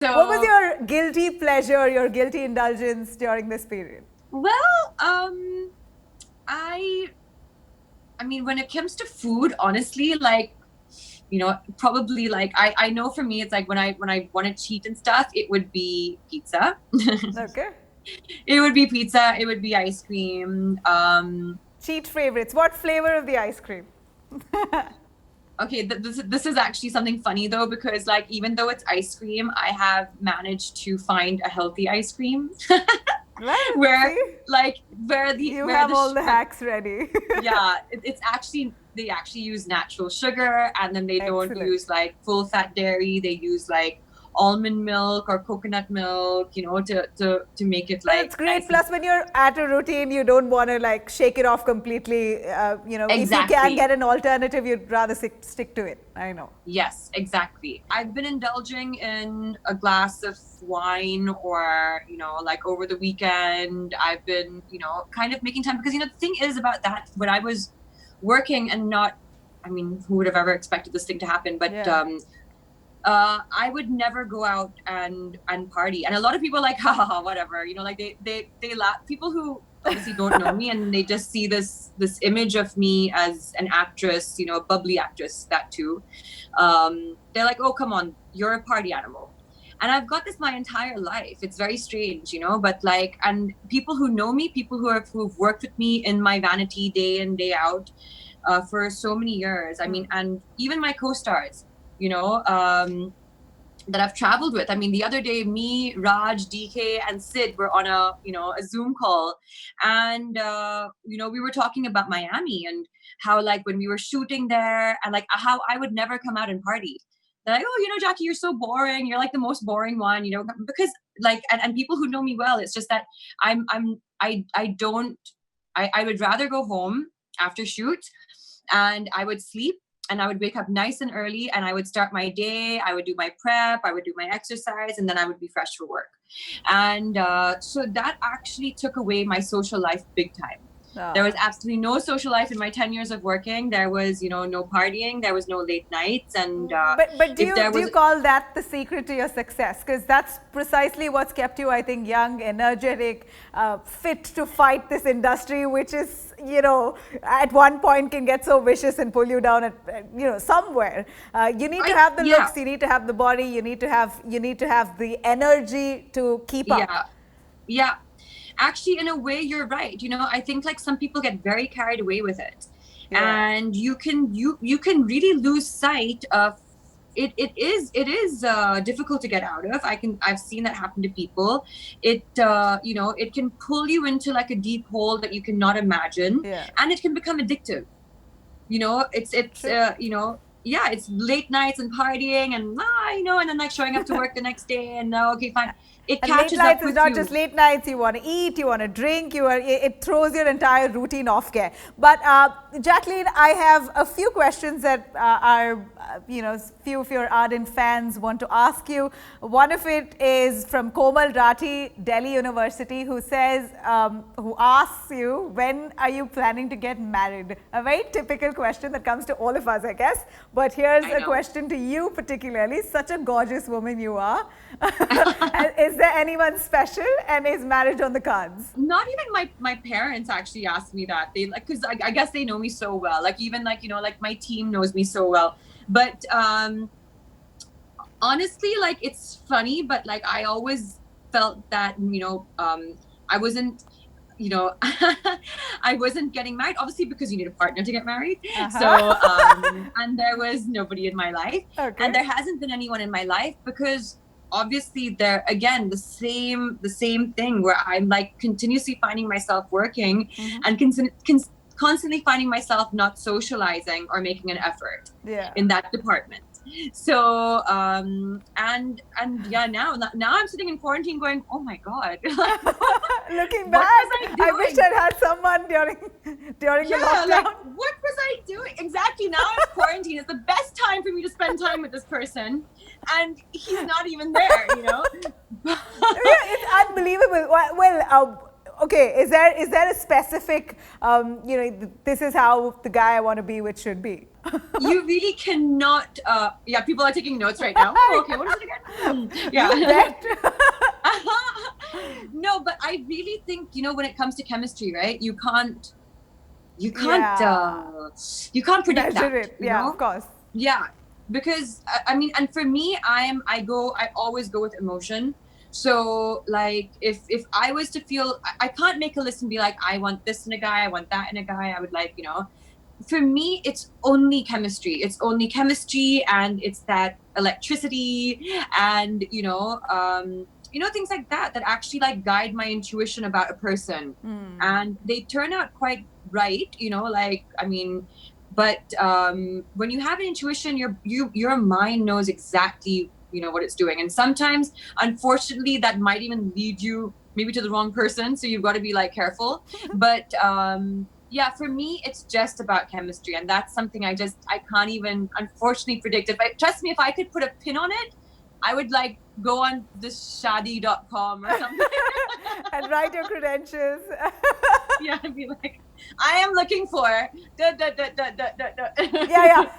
What was So, your guilty pleasure, your guilty indulgence during this period? well, I I mean, when it comes to food, honestly, like, probably like I know for me, it's like when I want to cheat and stuff, it would be pizza. Okay. It would be pizza. It would be ice cream. Cheat favorites. What flavor of the ice cream? Okay, this is actually something funny though, because like even though it's ice cream, I have managed to find a healthy ice cream Well, where see, you where have the all the hacks ready. yeah, it's actually they actually use natural sugar, and then they don't Excellent. use like full fat dairy. They use like almond milk or coconut milk, to make it Well, like it's great. nice and Plus, when you're at a routine, you don't want to like shake it off completely. If you can exactly. get an alternative, you'd rather stick to it. I know. Yes, exactly. I've been indulging in a glass of wine or, like over the weekend. I've been, kind of making time because, the thing is about that when I was working and not, I mean, who would have ever expected this thing to happen? But Yeah. I would never go out and party. And a lot of people are like, ha ha ha, whatever. Like they laugh. People who obviously don't know me and they just see this image of me as an actress, a bubbly actress, that too. They're like, oh, come on, you're a party animal. And I've got this my entire life. It's very strange, but like, and people who know me, people who've worked with me in my vanity day in, day out, for so many years. I mean, and even my co-stars, that I've traveled with. I mean, the other day, me, Raj, DK, and Sid were on a Zoom call, and we were talking about Miami and how like when we were shooting there, and like how I would never come out and party. They're like, oh, Jackie, you're so boring. You're like the most boring one, because like, and people who know me well, it's just that I don't, I would rather go home after shoot and I would sleep and I would wake up nice and early and I would start my day. I would do my prep, I would do my exercise, and then I would be fresh for work. And so that actually took away my social life big time. There was absolutely no social life in my 10 years of working. There was, no partying. There was no late nights. And But do if there you was, call that the secret to your success? Because that's precisely what's kept you, I think, young, energetic, fit to fight this industry, which is, at one point can get so vicious and pull you down at, somewhere. You need to have the yeah, looks, you need to have the body, you need to have the energy to keep up. yeah, yeah. Actually, in a way, you're right. I think like some people get very carried away with it, Yeah. and you can really lose sight of it. It is difficult to get out of. I've seen that happen to people. It can pull you into like a deep hole that you cannot imagine, Yeah. and it can become addictive. It's True. yeah, it's late nights and partying and and then like showing up to work the next day and okay, fine. It And late catches up nights is with not just you. late nights. You want to eat, you want to drink, it throws your entire routine off gear. But Jacqueline, I have a few questions that few of your ardent fans want to ask you. One of it is from Komal Rathi, Delhi University, who says, who asks you, when are you planning to get married? A very typical question that comes to all of us, I guess. But here's I a know. question to you particularly. Such a gorgeous woman you are. Is there anyone special, and is marriage on the cards? Not even my parents actually asked me that. They like, because I guess they know me so well, like even like like my team knows me so well. But honestly, like it's funny, but like I always felt that I wasn't I wasn't getting married, obviously, because you need a partner to get married. So and there was nobody in my life, and Okay. there hasn't been anyone in my life because obviously there again the same thing where I'm like continuously finding myself working and constantly finding myself not socializing or making an effort Yeah. in that department. So and yeah, now I'm sitting in quarantine going, oh my god, like Looking what back, was I I wish doing? I'd had someone during the Yeah, like lockdown. what was I doing? Exactly. Now it's quarantine. It's the best time for me to spend time with this person, and he's not even there. Yeah, it's unbelievable. Okay, is there a specific, this is how the guy I want to be with should be? You really cannot. Yeah, people are taking notes right now. Oh, okay, what is it again? Yeah. You bet. No, but I really think, when it comes to chemistry, right? You can't Yeah. you can't predict Measure that, it. Yeah, of course. Yeah, because I mean, and for me, I always go with emotion. So like, if I was to feel, I can't make a list and be like, I want this in a guy, I want that in a guy. I would like, for me, it's only chemistry. It's only chemistry, and it's that electricity, and things like that that actually like guide my intuition about a person, and they turn out quite right. Like, I mean, but when you have an intuition, your mind knows exactly what it's doing, and sometimes, unfortunately, that might even lead you maybe to the wrong person. So you've got to be like careful, but yeah, for me, it's just about chemistry. And that's something I can't even, unfortunately, predict. Trust me, if I could put a pin on it, I would like go on this shadi.com or something. And write your credentials. Yeah, I'd be like, I am looking for. Yeah.